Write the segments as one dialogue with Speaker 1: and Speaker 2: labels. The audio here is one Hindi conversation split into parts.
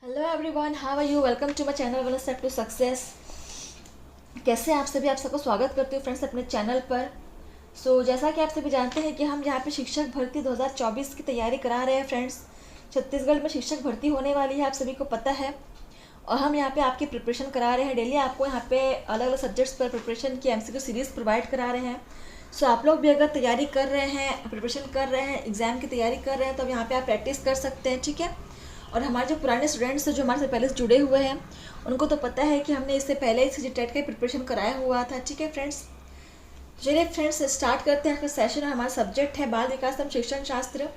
Speaker 1: Hello everyone, how are you? Welcome to my channel one step to success. कैसे हैं आप सभी? आप सबको स्वागत करती हूँ फ्रेंड्स अपने चैनल पर। जैसा कि आप सभी जानते हैं कि हम यहाँ पे शिक्षक भर्ती 2024 की तैयारी करा रहे हैं फ्रेंड्स। छत्तीसगढ़ में शिक्षक भर्ती होने वाली है, आप सभी को पता है। और हम यहाँ पे आपकी प्रिपरेशन करा रहे हैं। डेली आपको यहाँ पे अलग अलग सब्जेक्ट्स पर प्रिपरेशन की MCQ सीरीज़ प्रोवाइड करा रहे हैं। आप लोग भी अगर तैयारी कर रहे हैं, प्रिपरेशन कर रहे हैं, एग्ज़ाम की तैयारी कर रहे हैं, तो यहाँ पे आप प्रैक्टिस कर सकते हैं, ठीक है। और हमारे जो पुराने स्टूडेंट्स हैं जो हमारे से पहले से जुड़े हुए हैं, उनको तो पता है कि हमने इससे पहले इस टेट का प्रिपरेशन कराया हुआ था, ठीक है फ्रेंड्स। चलिए फ्रेंड्स, स्टार्ट करते हैं आपका सेशन। हमारा सब्जेक्ट है बाल विकास एवं शिक्षण शास्त्र।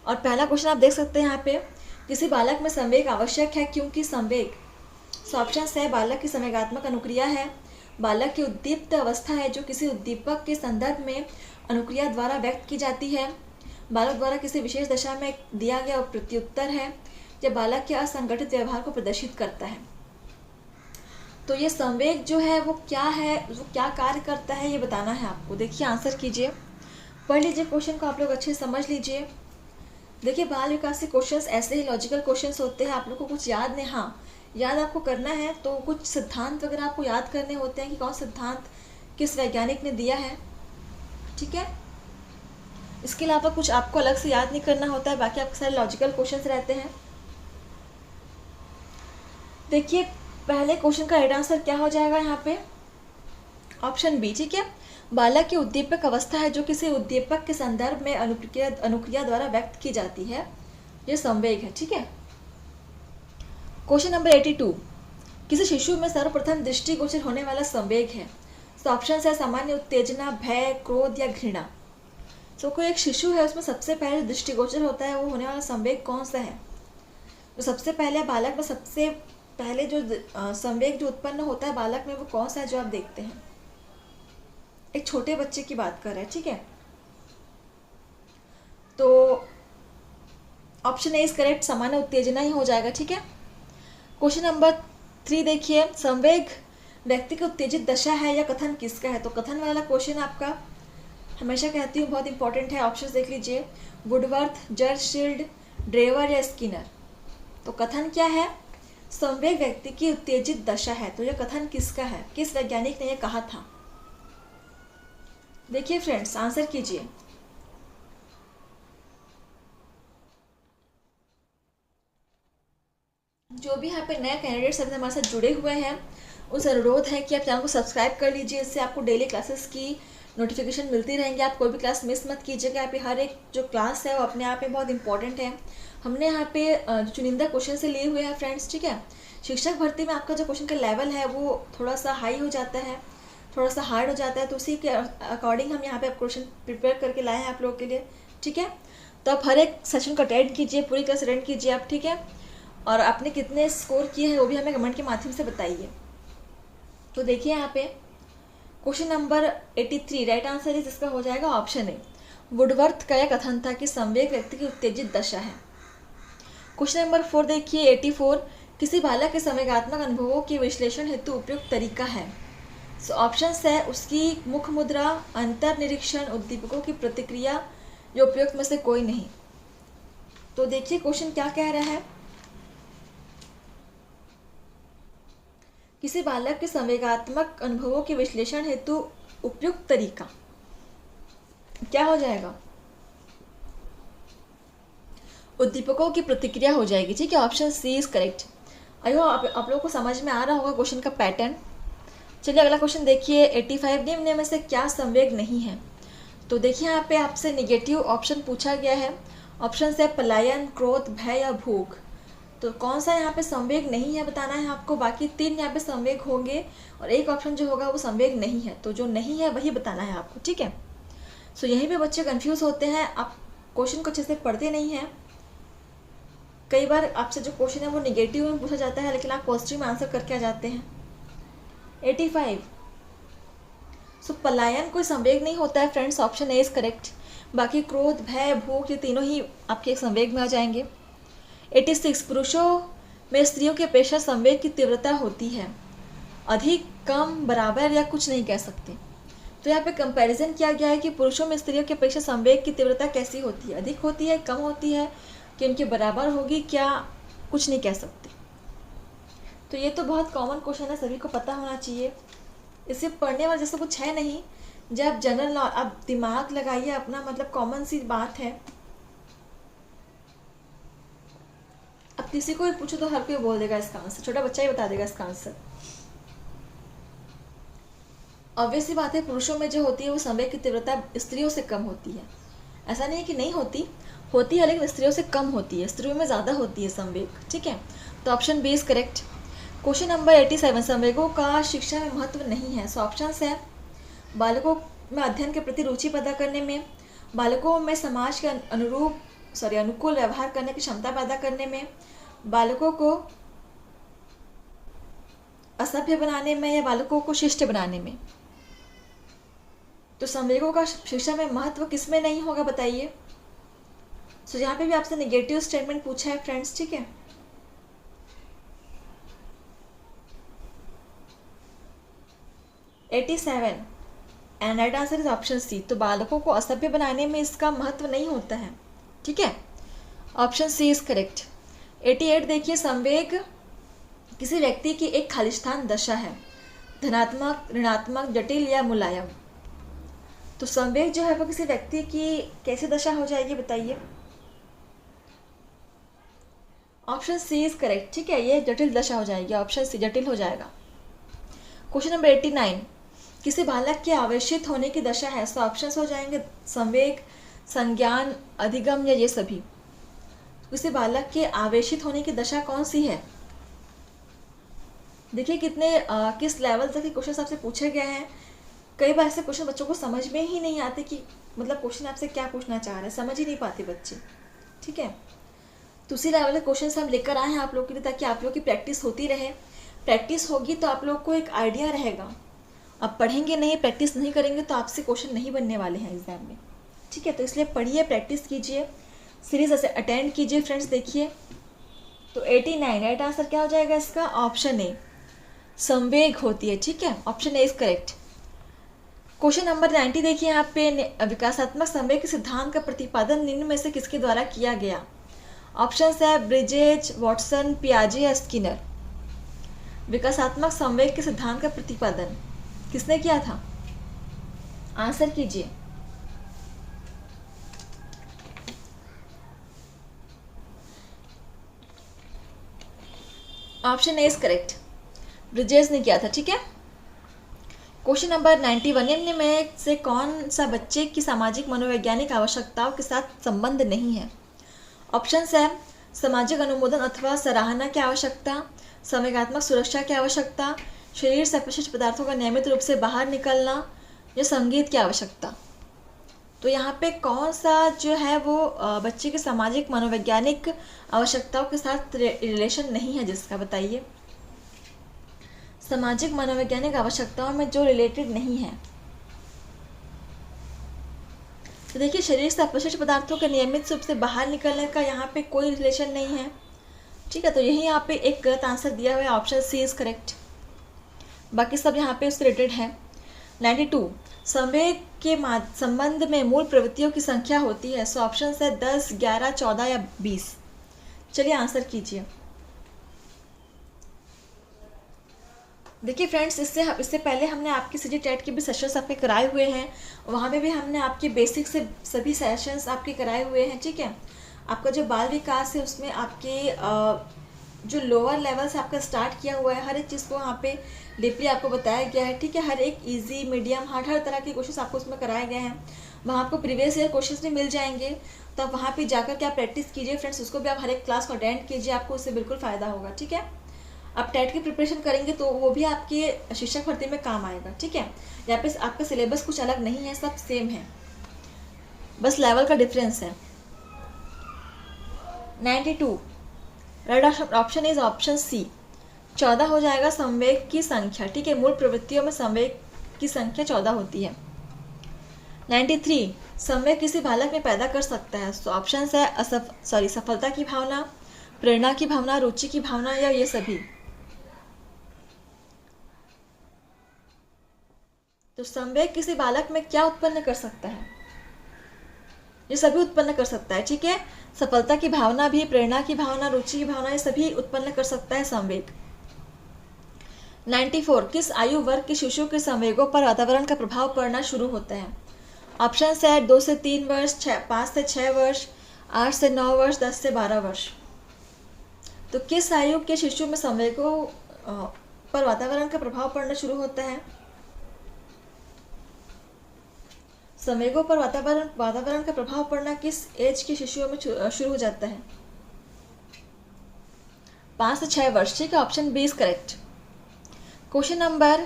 Speaker 1: और पहला क्वेश्चन आप देख सकते हैं यहाँ पे, किसी बालक में संवेग आवश्यक है क्योंकि संवेग। ऑप्शन है, बालक की संवेगात्मक अनुक्रिया है, बालक की उद्दीप्त अवस्था है जो किसी उद्दीपक के संदर्भ में अनुक्रिया द्वारा व्यक्त की जाती है, बालक द्वारा किसी विशेष दशा में दिया गया प्रत्युत्तर है, या बालक के असंगठित व्यवहार को प्रदर्शित करता है। तो ये संवेग जो है वो क्या है, वो क्या कार्य करता है, ये बताना है आपको। देखिए, आंसर कीजिए, पढ़ लीजिए क्वेश्चन को, आप लोग अच्छे से समझ लीजिए। देखिए, बाल विकास के क्वेश्चंस ऐसे ही लॉजिकल क्वेश्चंस होते हैं। आप लोग को कुछ याद नहीं, हाँ याद आपको करना है तो कुछ सिद्धांत वगैरह आपको याद करने होते हैं कि कौन सिद्धांत किस वैज्ञानिक ने दिया है, ठीक है। इसके अलावा कुछ आपको अलग से याद नहीं करना होता है, बाकी आपके सारे लॉजिकल क्वेश्चंस रहते हैं। देखिए, पहले क्वेश्चन का राइट आंसर क्या हो जाएगा यहाँ पे? ऑप्शन बी, ठीक है। बालक की उद्दीपक अवस्था है जो किसी उद्दीपक के संदर्भ में अनुक्रिया द्वारा व्यक्त की जाती है, ये संवेग है, ठीक है। क्वेश्चन नंबर 82, किसी शिशु में सर्वप्रथम दृष्टिगोचर होने वाला संवेग है। ऑप्शन है, सामान्य उत्तेजना, भय, क्रोध या घृणा। कोई एक शिशु है, उसमें सबसे पहले दृष्टिगोचर होता है वो होने वाला संवेग कौन सा है? तो सबसे पहले बालक में सबसे पहले जो संवेग जो उत्पन्न होता है बालक में, वो कौन सा है जो आप देखते हैं? एक छोटे बच्चे की बात कर रहे हैं, ठीक है। तो ऑप्शन ए इज करेक्ट, सामान्य उत्तेजना ही हो जाएगा, ठीक है। क्वेश्चन नंबर 3 देखिए, संवेग व्यक्ति की उत्तेजित दशा है या कथन किसका है? तो कथन वाला क्वेश्चन आपका हमेशा कहती हूँ बहुत इंपॉर्टेंट है। ऑप्शन देख लीजिए, वुडवर्थ, जर्शील्ड, ड्रेवर या स्किनर। तो कथन क्या है? संवेग व्यक्ति की उत्तेजित दशा है। तो यह कथन किसका है, किस वैज्ञानिक ने यह कहा था? देखिए फ्रेंड्स, आंसर कीजिए। जो भी यहाँ पे नए कैंडिडेट्स अभी हमारे साथ जुड़े हुए हैं, उनसे अनुरोध है कि आप चैनल को सब्सक्राइब कर लीजिए। इससे आपको डेली क्लासेस की नोटिफिकेशन मिलती रहेंगी। आप कोई भी क्लास मिस मत कीजिएगा। यहाँ पे हर एक जो क्लास है वो अपने आप में बहुत इंपॉर्टेंट है। हमने यहाँ पे चुनिंदा क्वेश्चन से लिए हुए हैं फ्रेंड्स, ठीक है। शिक्षक भर्ती में आपका जो क्वेश्चन का लेवल है वो थोड़ा सा हाई हो जाता है, थोड़ा सा हार्ड हो जाता है, तो उसी के अकॉर्डिंग हम यहाँ पे क्वेश्चन प्रिपेयर करके लाए हैं आप लोगों के लिए, ठीक है। तो आप हर एक सेशन को अटेंड कीजिए, पूरी क्लास अटेंड कीजिए आप, ठीक है। और आपने कितने स्कोर किए हैं वो भी हमें कमेंट के माध्यम से बताइए। तो देखिए यहाँ पे question number 83 right answer is इसका हो जाएगा ऑप्शन ए। वुडवर्थ का यह कथन था कि संवेग व्यक्ति की उत्तेजित दशा है। क्वेश्चन नंबर 4 देखिए, 84, किसी बालक के संवेगात्मक अनुभवों के विश्लेषण हेतु उपयुक्त तरीका है। ऑप्शन है, उसकी मुख मुद्रा, अंतर निरीक्षण, उद्दीपकों की प्रतिक्रिया, जो उपयुक्त में से कोई नहीं। तो देखिए क्वेश्चन क्या कह रहा है, किसी बालक के संवेगात्मक अनुभवों के विश्लेषण हेतु उपयुक्त तरीका क्या हो जाएगा? उद्दीपकों की प्रतिक्रिया हो जाएगी, ठीक है। Option C is correct. आइयो आप लोगों को समझ में आ रहा होगा क्वेश्चन का पैटर्न। चलिए अगला क्वेश्चन देखिए, 85, निम्न में से क्या संवेग नहीं है? तो देखिए यहाँ पे आपसे निगेटिव ऑप्शन पूछा गया है। ऑप्शन से पलायन, क्रोध, भय या भूख। तो कौन सा यहाँ पे संवेग नहीं है बताना है आपको। बाकी 3 यहाँ पे संवेग होंगे और एक ऑप्शन जो होगा वो संवेग नहीं है। तो जो नहीं है वही बताना है आपको, ठीक है। यहीं पे बच्चे कंफ्यूज होते हैं, आप क्वेश्चन को अच्छे से पढ़ते नहीं हैं। कई बार आपसे जो क्वेश्चन है वो निगेटिव में पूछा जाता है, लेकिन आप पॉजिटिव में आंसर करके आ जाते हैं। 85, पलायन कोई संवेग नहीं होता है friends, option A is correct. बाकी क्रोध, भय, भूख, ये तीनों ही आपके एक संवेग में आ जाएंगे। 86, पुरुषों में स्त्रियों की अपेक्षा संवेग की तीव्रता होती है। अधिक, कम, बराबर या कुछ नहीं कह सकते। तो यहाँ पे कंपैरिजन किया गया है कि पुरुषों में स्त्रियों की अपेक्षा संवेग की तीव्रता कैसी होती है, अधिक होती है, कम होती है, कि उनके बराबर होगी, क्या कुछ नहीं कह सकते। तो ये तो बहुत कॉमन क्वेश्चन है, सभी को पता होना चाहिए, इसे पढ़ने वाला जैसा कुछ है नहीं। जब जनरल नॉलेज, अब दिमाग लगाइए अपना, मतलब कॉमन सी बात है। अब किसी को भी पूछो तो हर कोई बोल देगा इसका आंसर, छोटा बच्चा ही बता देगा इसका आंसर। ऑब्वियस सी बात है, पुरुषों में जो होती है वो संवेग की तीव्रता स्त्रियों से कम होती है। ऐसा नहीं है कि नहीं होती, होती है, लेकिन स्त्रियों से कम होती है, स्त्रियों में ज़्यादा होती है संवेग। ठीक है, तो option B is correct. Question number 87, संवेगों का शिक्षा में महत्व नहीं है। सो ऑप्शंस है, बालकों में अध्ययन के प्रति रुचि पैदा करने में, बालकों में समाज के अनुकूल व्यवहार करने की क्षमता पैदा करने में, बालकों को असभ्य बनाने में, या बालकों को शिष्ट बनाने में। तो संवेगों का शिक्षा में महत्व किसमें नहीं होगा बताइए। सो यहाँ पे भी आपसे नेगेटिव स्टेटमेंट पूछा है फ्रेंड्स। ठीक है, and right answer is option C. तो बालकों को असभ्य बनाने में इसका महत्व नहीं होता है। ठीक है, ऑप्शन सी इज करेक्ट। 88 देखिए, संवेग किसी व्यक्ति की एक खालिस्तान दशा है, धनात्मक, ऋणात्मक, जटिल या मुलायम। तो संवेग जो है वो किसी व्यक्ति की कैसी दशा हो जाएगी बताइए। Option C is correct. ठीक है, ये जटिल दशा हो जाएगी, ऑप्शन सी जटिल हो जाएगा। क्वेश्चन नंबर 89, किसी बालक के आवेशित होने की दशा है। सो ऑप्शंस हो जाएंगे संवेग, संज्ञान, अधिगम या ये सभी। किसी बालक के आवेशित होने की दशा कौन सी है। देखिए किस लेवल तक के क्वेश्चन आपसे पूछे गए हैं। कई बार ऐसे क्वेश्चन बच्चों को समझ में ही नहीं आते कि मतलब क्वेश्चन आपसे क्या पूछना चाह रहे हैं, समझ ही नहीं पाते बच्चे। ठीक है, तो उसी लेवल के क्वेश्चन हम लेकर आए हैं आप लोग के लिए, ताकि आप लोग की प्रैक्टिस होती रहे। प्रैक्टिस होगी तो आप लोग को एक आइडिया रहेगा। अब पढ़ेंगे नहीं, प्रैक्टिस नहीं करेंगे तो आपसे क्वेश्चन नहीं बनने वाले हैं एग्जाम में। ठीक है, तो इसलिए पढ़िए, प्रैक्टिस कीजिए, सीरीज ऐसे अटेंड कीजिए फ्रेंड्स। देखिए तो 89 राइट आंसर क्या हो जाएगा इसका, ऑप्शन ए, संवेग होती है। ठीक है, option A is correct. Question number 90 देखिए, यहाँ पे विकासात्मक संवेग के सिद्धांत का प्रतिपादन निम्न में से किसके द्वारा किया गया। ऑप्शंस है ब्रिजेज, वॉटसन, पियाजे या स्किनर। विकासात्मक संवेग के सिद्धांत का प्रतिपादन किसने किया था, आंसर कीजिए। Option A is correct, bridges ने किया था। ठीक है, क्वेश्चन नंबर 91, निम्न में से कौन सा बच्चे की सामाजिक मनोवैज्ञानिक आवश्यकताओं के साथ संबंध नहीं है। ऑप्शंस है सामाजिक अनुमोदन अथवा सराहना की आवश्यकता, संवेगात्मक सुरक्षा की आवश्यकता, शरीर से अपशिष्ट पदार्थों का नियमित रूप से बाहर निकलना, या संगीत की आवश्यकता। तो यहाँ पे कौन सा जो है वो बच्चे की सामाजिक मनोवैज्ञानिक आवश्यकताओं के साथ रिलेशन नहीं है जिसका, बताइए। सामाजिक मनोवैज्ञानिक आवश्यकताओं में जो रिलेटेड नहीं है, तो देखिए शरीर से अपशिष्ट पदार्थों के नियमित रूप से बाहर निकलने का यहाँ पे कोई रिलेशन नहीं है। ठीक है, तो यही यहाँ पे एक गलत आंसर दिया हुआ है, ऑप्शन सी इज करेक्ट। बाकी सब यहाँ पे उससे रिलेटेड है। 92, संवेग के संबंध में मूल प्रवृत्तियों की संख्या होती है। सो ऑप्शन है 10, 11, 14 या 20। चलिए आंसर कीजिए। देखिए फ्रेंड्स, इससे पहले हमने आपकी सीजी टेट के भी सेशंस आपके कराए हुए हैं, वहाँ पे भी हमने आपके बेसिक से सभी सेशंस आपके कराए हुए हैं। ठीक है, आपका जो बाल विकास है उसमें आपके जो लोअर लेवल से आपका स्टार्ट किया हुआ है, हर एक चीज़ को वहाँ पे डीपली आपको बताया गया है। ठीक है, हर एक इजी, मीडियम, हार्ड, हर तरह के क्वेश्चन आपको उसमें कराए गए हैं। वहाँ आपको प्रीवियस ईयर क्वेश्चन भी मिल जाएंगे, तो आप वहाँ पर जाकर के आप प्रैक्टिस कीजिए फ्रेंड्स, उसको भी आप हर एक क्लास को अटेंड कीजिए, आपको उससे बिल्कुल फ़ायदा होगा। ठीक है, आप टेट की प्रिपरेशन करेंगे तो वो भी आपके शिक्षक भर्ती में काम आएगा। ठीक है, यहाँ पे आपका सिलेबस कुछ अलग नहीं है, सब सेम है, बस लेवल का डिफरेंस है। 92 right option is option C, 14 हो जाएगा संवेग की संख्या। ठीक है, मूल प्रवृत्तियों में संवेग की संख्या 14 होती है। 93 संवेग किसी बालक में पैदा कर सकता है। तो ऑप्शन है सफलता की भावना, प्रेरणा की भावना, रुचि की भावना या ये सभी। तो संवेग किसी बालक में क्या उत्पन्न कर सकता है, ये सभी उत्पन्न कर सकता है। ठीक है, सफलता की भावना भी, प्रेरणा की भावना, रुचि की भावना, ये सभी उत्पन्न कर सकता है संवेग। 94, किस आयु वर्ग के शिशु के संवेगों पर वातावरण का प्रभाव पड़ना शुरू होता है? ऑप्शन है 2 से 3 वर्ष, 5 से 6 वर्ष, 8 से 9 वर्ष, 10 से 12 वर्ष। तो किस आयु के शिशु में संवेगों पर वातावरण का प्रभाव पड़ना शुरू होता है? संवेगों पर वातावरण का प्रभाव पड़ना किस एज के शिशुओं में शुरू हो जाता है? 5 से 6 वर्ष। ठीक है, option B is correct. Question number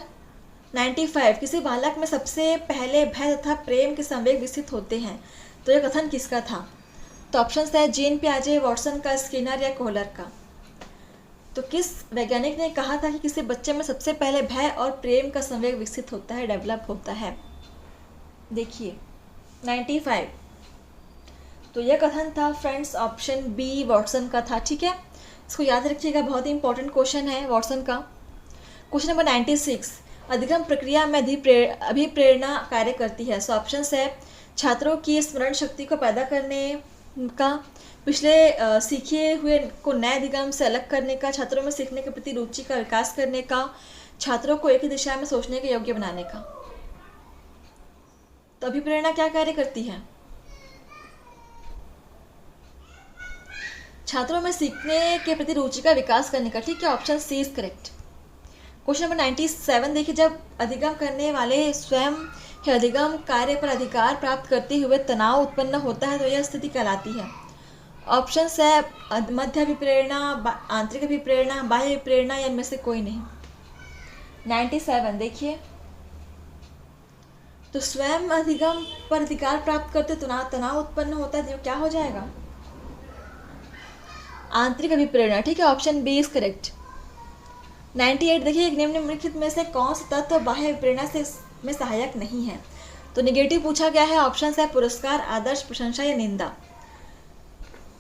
Speaker 1: 95, किसी बालक में सबसे पहले भय तथा प्रेम के संवेग विकसित होते हैं, तो यह कथन किसका था? तो ऑप्शन है जीन पियाजे, वॉटसन का, स्किनर या कोहलर का। तो किस वैज्ञानिक ने कहा था कि किसी बच्चे में सबसे पहले भय और प्रेम का संवेग विकसित होता है, डेवलप होता है? देखिए 95, तो यह कथन था फ्रेंड्स ऑप्शन बी वॉटसन का था। ठीक है, इसको याद रखिएगा, बहुत ही इंपॉर्टेंट क्वेश्चन है वॉटसन का। क्वेश्चन नंबर 96, अधिगम प्रक्रिया में अभिप्रेरणा कार्य करती है। सो ऑप्शन है छात्रों की स्मरण शक्ति को पैदा करने का, पिछले सीखे हुए को नए अधिगम से अलग करने का, छात्रों में सीखने के प्रति रुचि का विकास करने का, छात्रों को एक ही दिशा में सोचने के योग्य बनाने का। तो अभिप्रेरणा क्या कार्य करती है? छात्रों में सीखने के प्रति रुचि का विकास करने का। ठीक है, option C is correct. Question number 97, देखिए जब अधिगम करने वाले स्वयं ही अधिगम कार्य पर अधिकार प्राप्त करते हुए तनाव उत्पन्न होता है, तो यह स्थिति कहलाती है। ऑप्शन है मध्य अभिप्रेरणा, आंतरिक अभिप्रेरणा, बाह्य अभिप्रेरणा या इनमें से कोई नहीं। 97 देखिए, तो स्वयं अधिगम पर अधिकार प्राप्त करते तनाव उत्पन्न होता है, तो क्या हो जाएगा? आंतरिक अभिप्रेरणा। ठीक है, ऑप्शन बी इज करेक्ट। 98 देखिए, एक निम्नलिखित में से कौन सा तत्व बाह्य अभिप्रेरणा से में सहायक नहीं है? तो निगेटिव पूछा गया है। ऑप्शन है पुरस्कार, आदर्श, प्रशंसा या निंदा।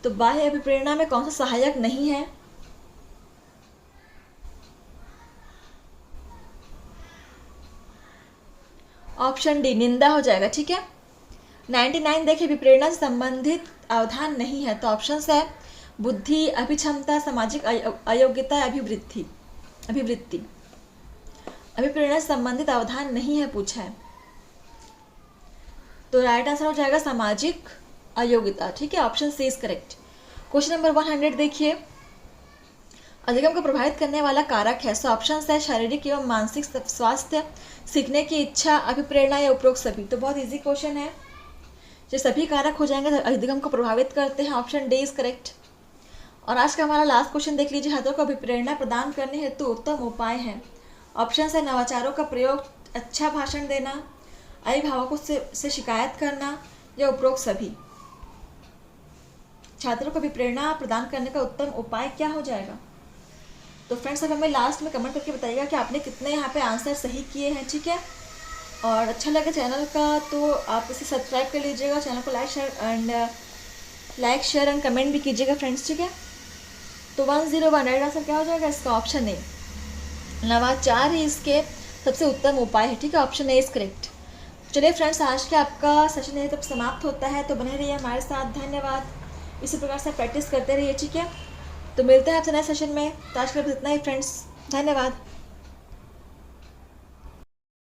Speaker 1: तो बाह्य अभिप्रेरणा में कौन सा सहायक नहीं है? ऑप्शन डी निंदा हो जाएगा। ठीक है, 99 देखिए, विप्रेरणा से संबंधित अवधान नहीं है, तो ऑप्शन है बुद्धि, अभिक्षमता, सामाजिक अयोग्यता, अभिवृत्ति। अभिप्रेरणा से संबंधित अवधान नहीं है पूछा है, तो राइट आंसर हो जाएगा सामाजिक अयोग्यता। ठीक है, option C is correct. Question number 100 देखिए, अधिगम को प्रभावित करने वाला कारक है। सो ऑप्शन है शारीरिक एवं मानसिक स्वास्थ्य, सीखने की इच्छा, अभिप्रेरणा या उपरोक्त सभी। तो बहुत इजी क्वेश्चन है, जो सभी कारक हो जाएंगे तो अधिगम को प्रभावित करते हैं। Option D is correct. और आज का हमारा लास्ट क्वेश्चन देख लीजिए, छात्रों को अभिप्रेरणा प्रदान करने हेतु उत्तम उपाय हैं। ऑप्शन है नवाचारों का प्रयोग, अच्छा भाषण देना, अभिभावकों से शिकायत करना या उपरोक्त सभी। छात्रों को अभिप्रेरणा प्रदान करने का उत्तम उपाय क्या हो जाएगा? तो फ्रेंड्स अब हमें लास्ट में कमेंट करके बताइएगा कि आपने कितने यहाँ पे आंसर सही किए हैं। ठीक है, और अच्छा लगे चैनल का तो आप इसे सब्सक्राइब कर लीजिएगा, चैनल को लाइक शेयर एंड कमेंट भी कीजिएगा फ्रेंड्स। ठीक है, तो 101 राइट आंसर क्या हो जाएगा इसका? ऑप्शन ए, नवाचार ही इसके सबसे उत्तम उपाय है। ठीक है, ऑप्शन ए इज करेक्ट। चलिए फ्रेंड्स, आज के आपका सेशन यही तब समाप्त होता है, तो बने रहिए हमारे साथ। धन्यवाद। इसी प्रकार से प्रैक्टिस करते रहिए। ठीक है, तो मिलते हैं आपसे नए सेशन में। तो आज के लिए इतना ही फ्रेंड्स, धन्यवाद।